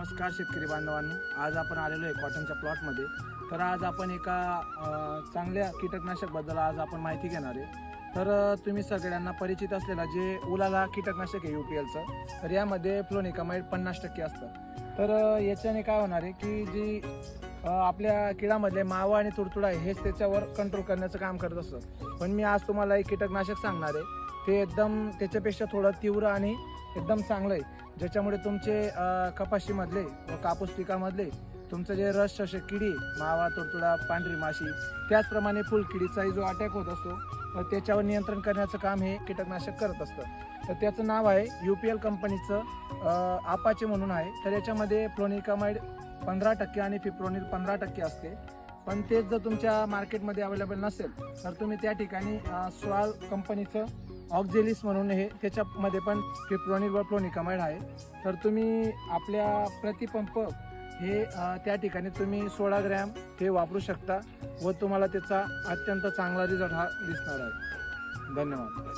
नमस्कार शेतकरी बांधवांनो, आज आपण आलेलो आहे कॉटनच्या प्लॉटमध्ये। तर आज आपण एका चांगल्या कीटकनाशक बद्दल आज आपण माहिती घेणार आहे। तर तुम्ही सगळ्यांना परिचित असलेला जे उलाला कीटकनाशक आहे UPLचं, तर यामध्ये फ्लोनिकामाइड 50% असतं। तर याच्याने काय होणार आहे की जी आपल्या किडामधले मावा आणि तुडतुडा आहे हेच त्याच्यावर कंट्रोल करण्याचं काम करत असतं। पण मी आज तुम्हाला एक कीटकनाशक सांगणार आहे, ते एकदम त्याच्यापेक्षा थोडं तीव्र आणि एकदम चांगलं आहे, ज्याच्यामुळे तुमचे कपाशीमधले व कापूस पिकामधले तुमचं जे रस शोषक किडी मावा तुडतुडा पांढरी माशी त्याचप्रमाणे फुलकिडीचाही जो अटॅक होत असतो तर त्याच्यावर नियंत्रण करण्याचं काम हे कीटकनाशक करत असतं। तर त्याचं नाव आहे UPL कंपनीचं आपाचे म्हणून आहे। तर याच्यामध्ये फ्लोनिकामाइड 15% आणि फिप्रोनिल 15% असते। पण तेच जर तुमच्या मार्केटमध्ये अवेलेबल नसेल तर तुम्ही त्या ठिकाणी स्वाल कंपनीचं ऑक्झेलिस म्हणून हे त्याच्यामध्ये पण फिप्रोनिल व फ्लोनिकामाइड आहे। तर तुम्ही आपल्या प्रतिपंप हे त्या ठिकाणी तुम्ही 16 ग्रॅम हे वापरू शकता व तुम्हाला त्याचा अत्यंत चांगला रिझल्ट हा दिसणार आहे। धन्यवाद।